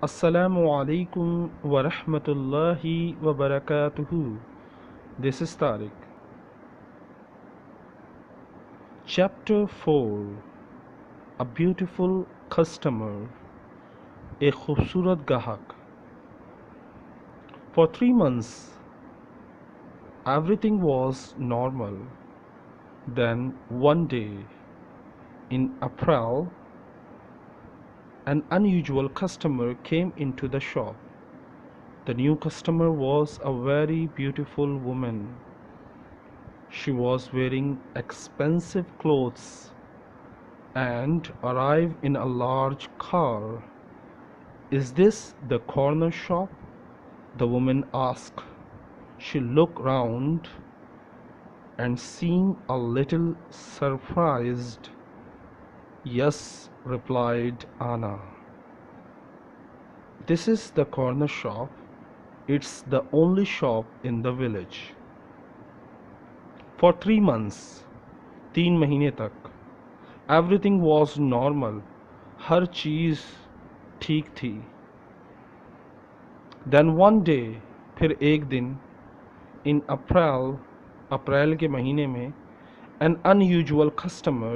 Assalamu alaikum wa rahmatullahi wa barakatuhu. This is Tariq. Chapter 4. A beautiful customer. A खूबसूरत गाहक. For 3 months, everything was normal. Then one day, in April, an unusual customer came into the shop. The new customer was a very beautiful woman. She was wearing expensive clothes and arrived in a large car. "Is this the corner shop?" the woman asked. She looked round and seemed a little surprised. "Yes," replied Anna. "This is the corner shop. It's the only shop in the village." For 3 months, 3 महीने तक, everything was normal. हर चीज़ ठीक थी. Then one day, फिर एक दिन, in अप्रैल के महीने में, an unusual customer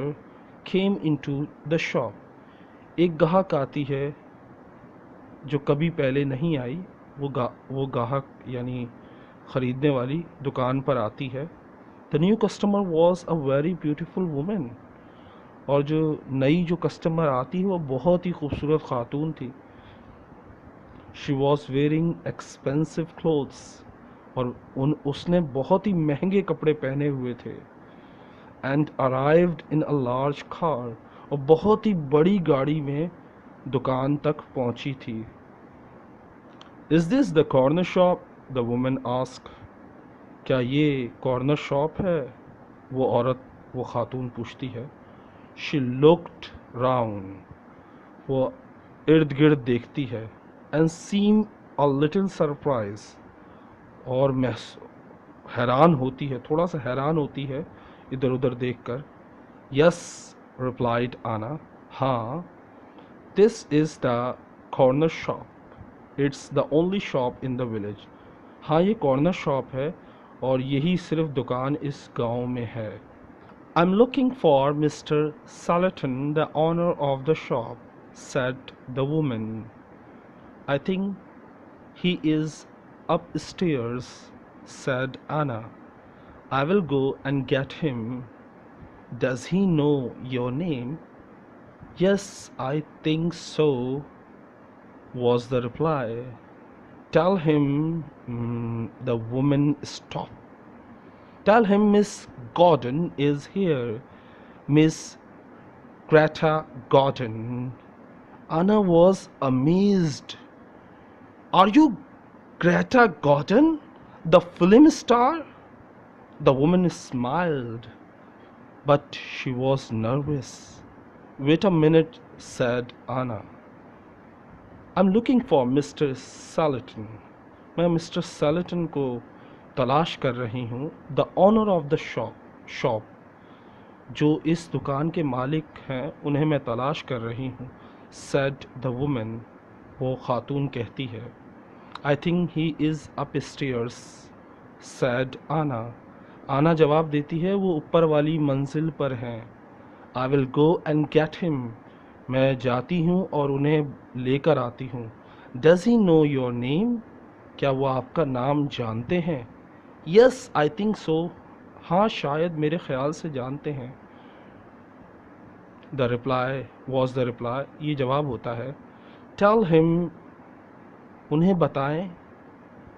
came into the shop. एक गाहक आती है जो कभी पहले नहीं आई. वो गाहक यानी ख़रीदने वाली दुकान पर आती है. The new customer was a very beautiful woman. और जो नई जो कस्टमर आती है वो बहुत ही खूबसूरत खातून थी. She was wearing expensive clothes. और उसने बहुत ही महंगे कपड़े पहने हुए थे. And arrived in a large car. और बहुत ही बड़ी गाड़ी में दुकान तक पहुंची थी. "Is this the corner shop?" the woman asked. क्या ये कॉर्नर शॉप है? वो खातून पूछती है. She looked round. वो इर्द गिर्द देखती है. And seemed a little surprised. और हैरान होती है, थोड़ा सा हैरान होती है इधर उधर देखकर. "Yes," replied Anna. हाँ, this is the corner shop. It's the only shop in the village. हाँ, ये कॉर्नर शॉप है और यही सिर्फ दुकान इस गांव में है. "I'm looking for Mr. Salatin, the owner of the shop," said the woman. "I think he is upstairs," said Anna. "I will go and get him." "Does he know your name?" "Yes, I think so," was the reply. "Tell him," the woman stopped. "Tell him Miss Gordon is here. Miss Greta Gordon." Anna was amazed. "Are you Greta Gordon, the film star?" The woman smiled, but she was nervous. "Wait a minute," said Anna. "I'm looking for Mr. Salatin." मैं mister सैलेटन को तलाश कर रही हूँ. "The owner of the shop, जो इस दुकान के मालिक हैं उन्हें मैं तलाश कर रही हूँ. said the woman. वो खातून कहती है. "I think he is upstairs," said Anna. आना जवाब देती है, वो ऊपर वाली मंजिल पर हैं. "I will go and get him." मैं जाती हूँ और उन्हें लेकर आती हूँ. "Does he know your name?" क्या वो आपका नाम जानते हैं? "Yes, I think so." हाँ, शायद मेरे ख्याल से जानते हैं. The reply was the reply. ये जवाब होता है. "Tell him." उन्हें बताएं.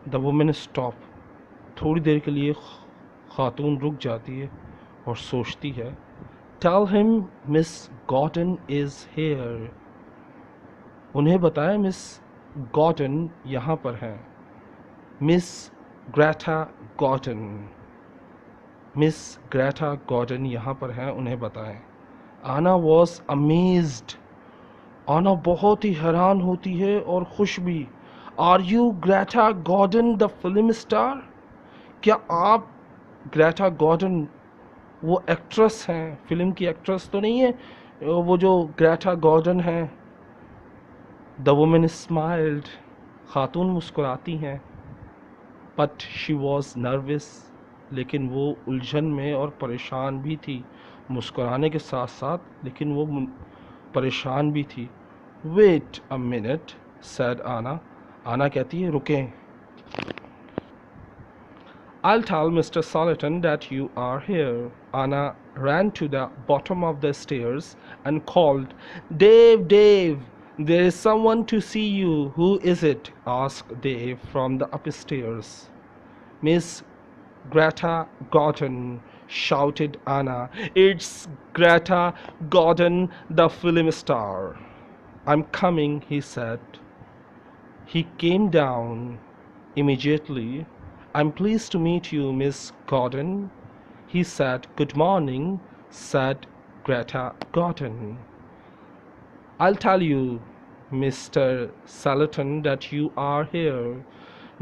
The woman stopped. थोड़ी देर के लिए खातून रुक जाती है और सोचती है. "Tell him Miss Gordon is here." उन्हें बताएं मिस गॉर्डन यहाँ पर हैं. "Miss Greta Gordon." Miss Greta Gordon यहाँ पर हैं, उन्हें बताएं. आना वॉज अमेज्ड. आना बहुत ही हैरान होती है और खुश भी. "Are you Greta Gordon, the film star?" क्या आप ग्रेटा गॉर्डन वो एक्ट्रेस हैं, फिल्म की एक्ट्रेस तो नहीं है वो जो ग्रेटा गॉर्डन हैं The woman smiled. खातून मुस्कुराती हैं. But she was nervous. लेकिन वो उलझन में और परेशान भी थी. मुस्कुराने के साथ साथ लेकिन वो परेशान भी थी. Wait a minute, said Anna. Anna कहती है रुकें. I'll tell Mr. Soliton that you are here. Anna ran to the bottom of the stairs and called, Dave, Dave, there is someone to see you. Who is it? Asked Dave from the upstairs. Miss Greta Gordon, shouted Anna. It's Greta Gordon, the film star. I'm coming, he said. He came down immediately. I'm pleased to meet you, Miss Gordon, he said. Good morning, said Greta Gordon. I'll tell you, Mr. Salaton, that you are here.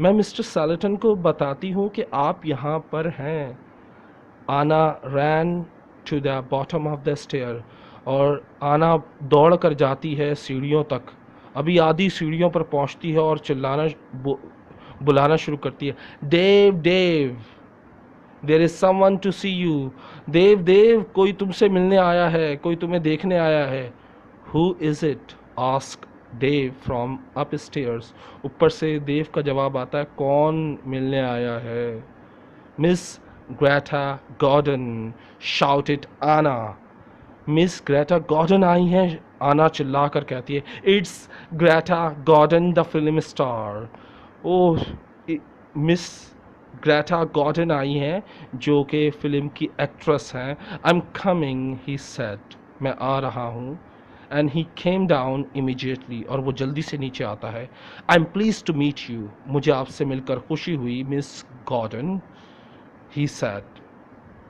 मैं Mr Salton को बताती हूँ कि आप यहाँ पर हैं. Anna ran to the bottom of the stairs. और आना दौड़ कर जाती है सीढ़ियों तक. अभी आधी सीढ़ियों पर पहुँचती है और चिल्लाना बुलाना शुरू करती है. Dev, Dev, there is someone to see you. Dev, Dev, कोई तुमसे मिलने आया है, कोई तुम्हें देखने आया है. Who is it? Ask Dave from upstairs. ऊपर से देव का जवाब आता है, कौन मिलने आया है? Miss Greta Gordon, shouted Anna. Miss Greta Gordon आई हैं, आना चिल्ला कर कहती है. It's Greta Gordon, the film star. Oh, Miss Greta Gordon आई हैं जो कि फ़िल्म की एक्ट्रेस हैं. I am coming, he said. मैं आ रहा हूँ. And he came down immediately. और वो जल्दी से नीचे आता है. I am pleased to meet you. मुझे आपसे मिलकर खुशी हुई, Miss Gordon, he said.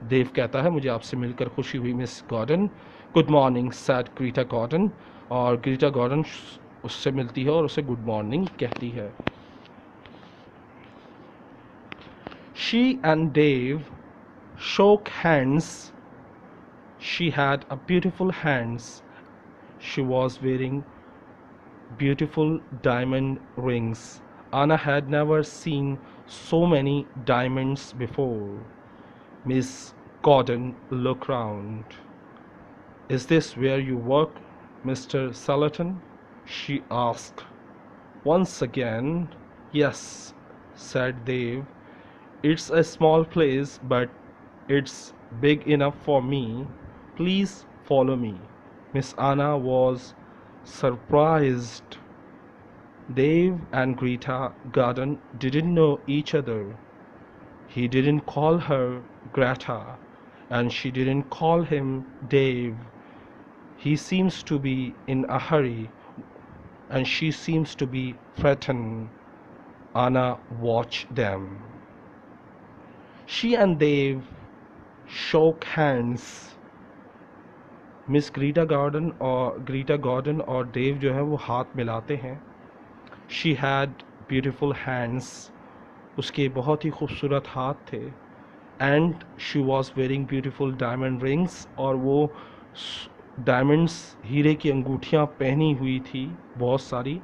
Dev कहता है, मुझे आपसे मिलकर खुशी हुई, Miss Gordon. Good morning, said Greta Gordon. और ग्रीटा गॉर्डन उससे मिलती है और उसे गुड मॉर्निंग कहती है. She and Dave shook hands. She had a beautiful hands. She was wearing beautiful diamond rings. Anna had never seen so many diamonds before. Miss Gordon looked round. Is this where you work, Mr. Salaton? She asked. Once again, yes, said Dave. It's a small place, but it's big enough for me. Please follow me. Miss Anna was surprised. Dave and Greta Gordon didn't know each other. He didn't call her Greta, and she didn't call him Dave. He seems to be in a hurry, and she seems to be frightened. Anna watched them. She and Dave shook hands. Miss Greta Gordon और Dave जो है वो हाथ मिलाते हैं. She had beautiful hands. उसके बहुत ही खूबसूरत हाथ थे. And she was wearing beautiful diamond rings. और वो डायमंड्स, हीरे की अंगूठियाँ पहनी हुई थी बहुत सारी.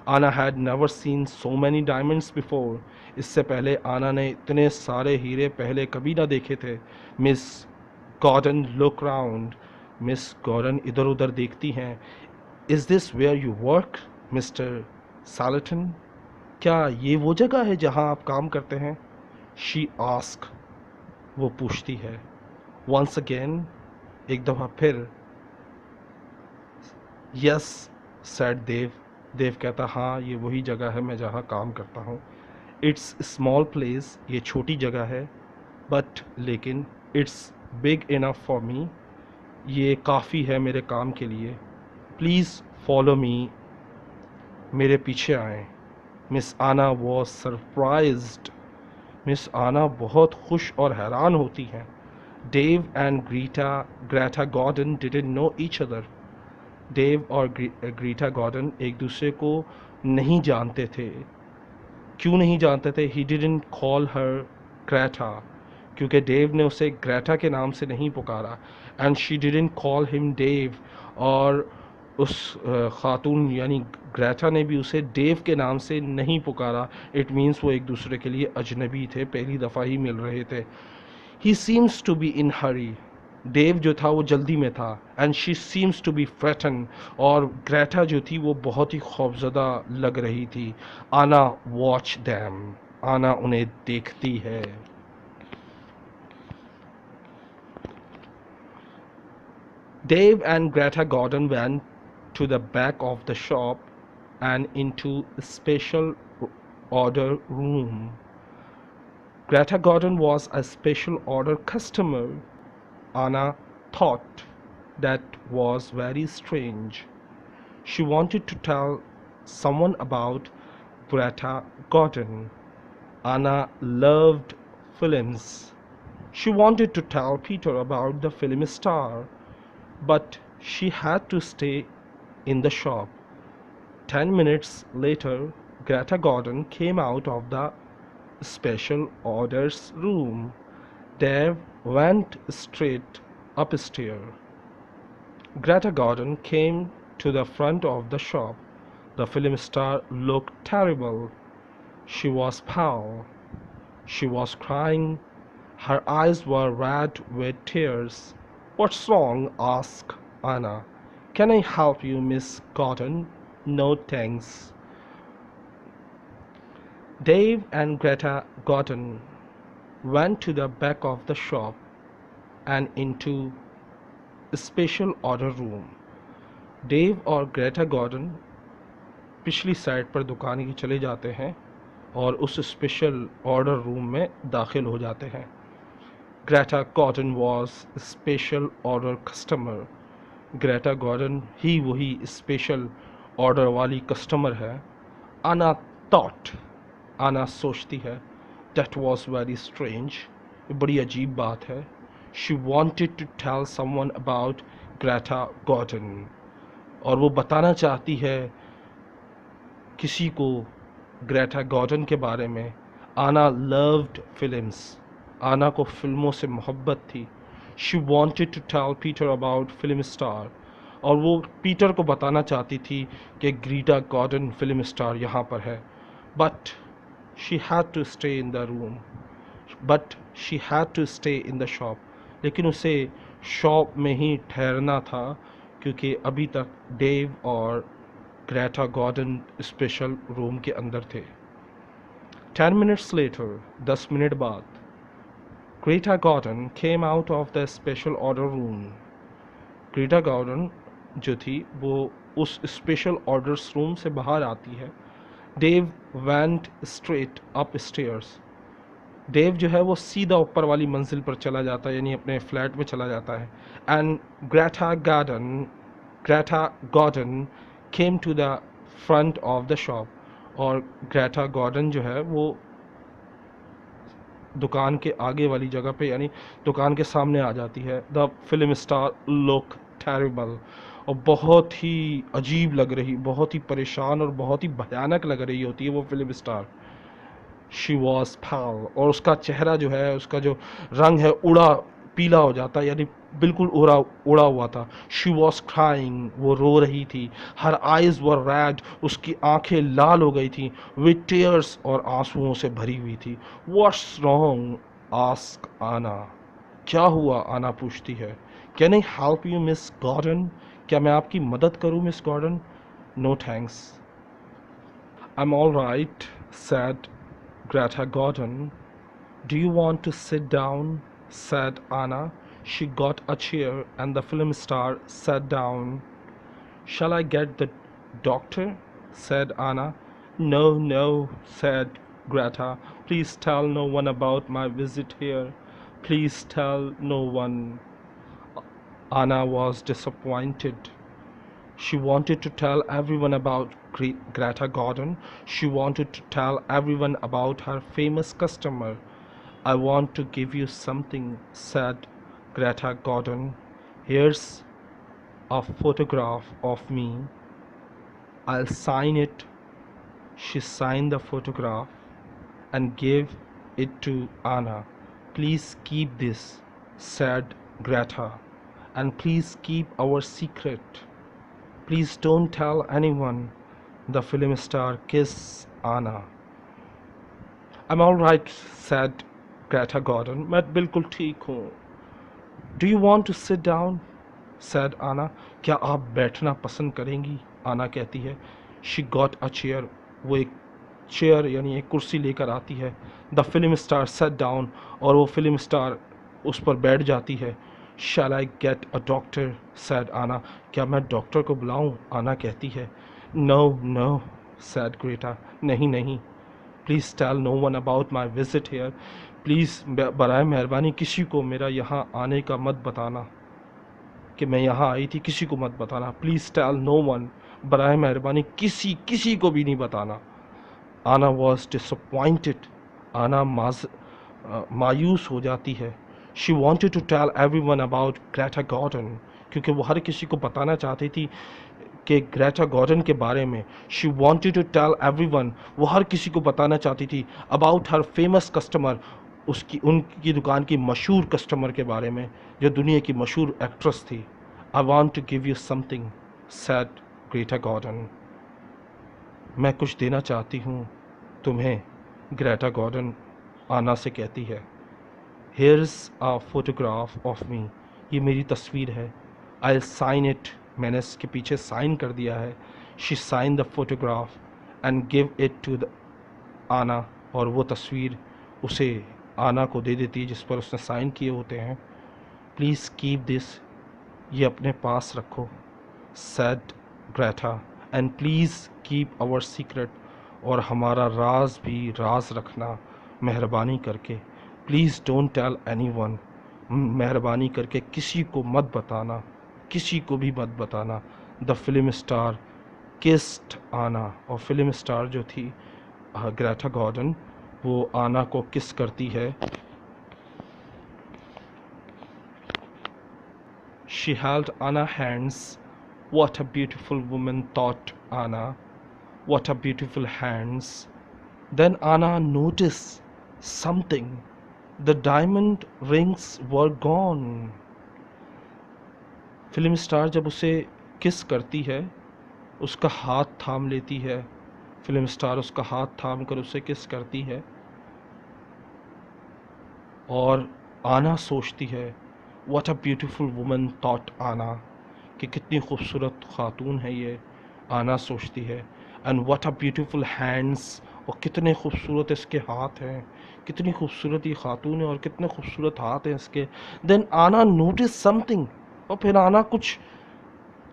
आना had never seen so many diamonds before. इससे पहले आना ने इतने सारे हीरे पहले कभी ना देखे थे. Miss Gordon look round. Miss Gordon इधर उधर देखती हैं. Is this where you work, Mister Salton? क्या ये वो जगह है जहाँ आप काम करते हैं? She ask. वो पूछती है. वंस अगेन, एक दफ़ा फिर. यस, सैड देव. देव कहता, हाँ ये वही जगह है मैं जहाँ काम करता हूँ. इट्स स्मॉल प्लेस, ये छोटी जगह है. बट लेकिन it's big enough for me, ये काफ़ी है मेरे काम के लिए. प्लीज़ फॉलो मी, मेरे पीछे आएँ. मिस आना वॉज सरप्राइज्ड. मिस आना बहुत खुश और हैरान होती हैं. Dave and Greta Gordon didn't know each other. Dave और ग्रीटा गॉर्डन एक दूसरे को नहीं जानते थे. क्यों नहीं जानते थे? He didn't call her Greta, क्योंकि डेव ने उसे ग्रेटा के नाम से नहीं पुकारा. And she didn't call him Dave, और उस खातून यानी ग्रेटा ने भी उसे डेव के नाम से नहीं पुकारा. इट मीन्स वो एक दूसरे के लिए अजनबी थे, पहली दफ़ा ही मिल रहे थे. He seems to be in hurry. Dev जो था वो जल्दी में था. And she seems to be frightened. और ग्रेटा जो थी वो बहुत ही खौफजदा लग रही थी. आना वॉच दैम. आना उन्हें देखती है. Dave and Greta Gordon went to the back of the shop and into a special order room. Greta Gordon was a special order customer. Anna thought that was very strange. She wanted to tell someone about Greta Gordon. Anna loved films. She wanted to tell Peter about the film star, but she had to stay in the shop. 10 minutes later, Greta Gordon came out of the special orders room. Dave went straight upstairs. Greta Gordon came to the front of the shop. The film star looked terrible. She was pale. She was crying. Her eyes were red with tears. What's wrong? Asked Anna. Can I help you, Miss Gordon? No, thanks. Dave and Greta Gordon went to the back of the shop and into a special order room. Dave और Greta Gordon पिछली side पर दुकान की चले जाते हैं और उस स्पेशल ऑर्डर रूम में दाखिल हो जाते हैं. Greta Gordon was a special order customer. Greta Gordon ही वही स्पेशल ऑर्डर वाली कस्टमर है. आना थॉट. आना सोचती है. That was very strange. ये बड़ी अजीब बात है. She wanted to tell someone about Greta Gordon. और वो बताना चाहती है किसी को ग्रेटा गॉर्डन के बारे में. आना loved films. आना को फिल्मों से मोहब्बत थी. She wanted to tell Peter about film star. और वो पीटर को बताना चाहती थी कि ग्रीटा गॉर्डन फिल्म स्टार यहाँ पर है. But she had to stay in the room. But she had to stay in the shop. लेकिन उसे शॉप में ही ठहरना था क्योंकि अभी तक डेव और ग्रेटा गॉर्डन स्पेशल रूम के अंदर थे. 10 minutes later, 10 मिनट बाद, Greta Gordon came out of the special order room. Greta Gordon जो थी वो उस स्पेशल ऑर्डर्स रूम से बाहर आती है. Dave went straight upstairs. Dave जो है वो सीधा ऊपर वाली मंजिल पर चला जाता है, यानी अपने फ्लैट में चला जाता है. And Greta Gordon came to the front of the shop. और ग्रेटा गॉर्डन जो है वो दुकान के आगे वाली जगह पे यानी दुकान के सामने आ जाती है. The film star look terrible. और बहुत ही अजीब लग रही, बहुत ही परेशान और बहुत ही भयानक लग रही होती है वो film star. She was pale. और उसका चेहरा जो है, उसका जो रंग है उड़ा पीला हो जाता है, यानी बिल्कुल उड़ा हुआ था. She was crying. वो रो रही थी. Her eyes were red. उसकी आंखें लाल हो गई थी. With tears. और आंसुओं से भरी हुई थी. What's wrong? आस्क आना. क्या हुआ? आना पूछती है. Can I help you Miss Gordon? क्या मैं आपकी मदद करूं Miss Gordon? No thanks. I am all right, said Greta Gordon. Do you want to sit down? Said Anna. She got a chair and the film star sat down. Shall I get the doctor? Said Anna. No, no, said Greta. Please tell no one about my visit here. Please tell no one. Anna was disappointed. She wanted to tell everyone about Greta Gordon. She wanted to tell everyone about her famous customer. I want to give you something, said Greta Gordon. Here's a photograph of me. I'll sign it. She signed the photograph and gave it to Anna. Please keep this, said Greta, and please keep our secret. Please don't tell anyone. The film star kissed Anna. I'm all right, said Greta Gordon. मैं बिल्कुल ठीक हूँ. Do you want to sit down? said Anna. क्या आप बैठना पसंद करेंगी? Anna कहती है. She got a chair. वो एक चेयर यानी एक कुर्सी लेकर आती है. The film star sat down. और वो फिल्म स्टार उस पर बैठ जाती है. Shall I get a doctor? said Anna. क्या मैं डॉक्टर को बुलाऊं? Anna कहती है. No, no, said Greta. नहीं नहीं. Please tell no one about my visit here. Please बराए मेहरबानी किसी को मेरा यहाँ आने का मत बताना कि मैं यहाँ आई थी. किसी को मत बताना. Please tell no one. बराए मेहरबानी किसी को भी नहीं बताना. आना वॉज डिसअपॉइंटेड. आना मायूस हो जाती है. She wanted to tell everyone about Greta Gordon. क्योंकि वो हर किसी को बताना चाहती थी कि ग्रेटा गॉर्डन के बारे में. She wanted to tell everyone. वो हर किसी को बताना चाहती थी अबाउट हर फेमस कस्टमर. उनकी दुकान की मशहूर कस्टमर के बारे में जो दुनिया की मशहूर एक्ट्रेस थी. I want to give you something, said Greta Gordon. मैं कुछ देना चाहती हूँ तुम्हें, ग्रेटा गॉर्डन आना से कहती है. Here's a photograph of me. ये मेरी तस्वीर है. I sign it. मैंने इसके पीछे साइन कर दिया है. She sign the photograph and give it to the Anna. और वो तस्वीर उसे आना को दे देती है जिस पर उसने साइन किए होते हैं. Please keep this. ये अपने पास रखो, said Greta. And please keep our secret. और हमारा राज भी राज रखना मेहरबानी करके. Please don't tell anyone. मेहरबानी करके किसी को मत बताना. किसी को भी मत बताना. द फिल्म स्टार किस्ड आना. और फिल्म स्टार जो थी ग्रेटा गॉर्डन वो आना को किस करती है. She held Anna's hands. What a beautiful woman, thought Anna. What a beautiful hands. Then Anna noticed something. The diamond rings were gone. Film star जब उसे किस करती है, उसका हाथ थाम लेती है. फिल्म स्टार उसका हाथ थाम कर उसे किस करती है. और आना सोचती है. What a beautiful woman, thought आना. कि कितनी खूबसूरत खातून है ये. आना सोचती है. And what a beautiful hands. और कितने खूबसूरत इसके हाथ हैं. कितनी खूबसूरत ये खातून है और कितने खूबसूरत हाथ हैं इसके. Then आना notice something. और फिर आना कुछ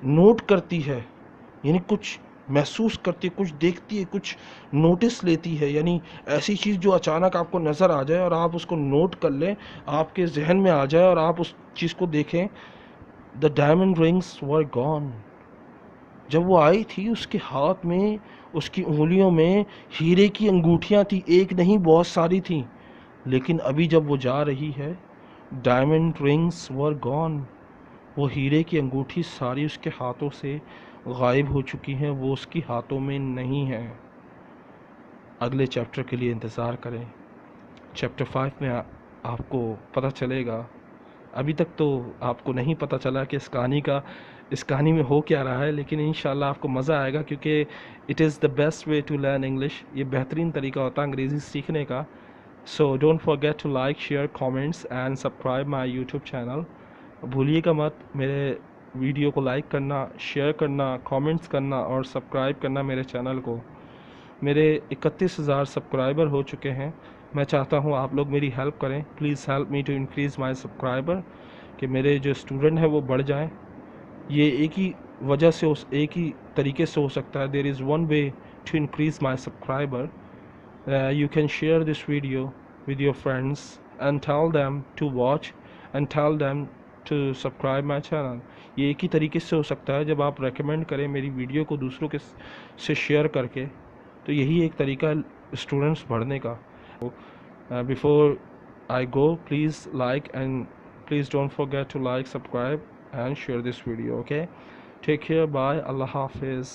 नोट करती है, यानी कुछ महसूस करती है, कुछ देखती है, कुछ नोटिस लेती है. यानी ऐसी चीज़ जो अचानक आपको नज़र आ जाए और आप उसको नोट कर लें, आपके जहन में आ जाए और आप उस चीज़ को देखें. The diamond rings were gone. जब वो आई थी उसके हाथ में, उसकी उंगलियों में हीरे की अंगूठियाँ थी. एक नहीं बहुत सारी थी. लेकिन अभी जब वो जा रही है, डायमंड रिंग्स वर गॉन. वो हीरे की अंगूठी सारी उसके हाथों से गायब हो चुकी हैं. वो उसकी हाथों में नहीं है. अगले चैप्टर के लिए इंतज़ार करें. चैप्टर 5 में आपको पता चलेगा. अभी तक तो आपको नहीं पता चला कि इस कहानी में हो क्या रहा है, लेकिन इंशाल्लाह आपको मज़ा आएगा क्योंकि it is the best way to learn English. ये बेहतरीन तरीका होता है अंग्रेज़ी सीखने का. So don't forget to like, share, comments and subscribe my YouTube channel. भूलिएगा मत मेरे वीडियो को लाइक करना, शेयर करना, कमेंट्स करना और सब्सक्राइब करना मेरे चैनल को. मेरे 31,000 सब्सक्राइबर हो चुके हैं. मैं चाहता हूँ आप लोग मेरी हेल्प करें. Please help me to increase my subscriber. कि मेरे जो स्टूडेंट हैं वो बढ़ जाएं. ये एक ही वजह से एक ही तरीके से हो सकता है. There is one way to increase my subscriber. You can share this video with your friends and tell them to watch and tell them to subscribe my channel. ये एक ही तरीके से हो सकता है जब आप रेकमेंड करें मेरी वीडियो को दूसरों के से शेयर करके. तो यही एक तरीका है स्टूडेंट्स बढ़ने का. Before I go, please like and please don't forget to like, subscribe and share this video. Okay, take care, bye, अल्लाह हाफिज़.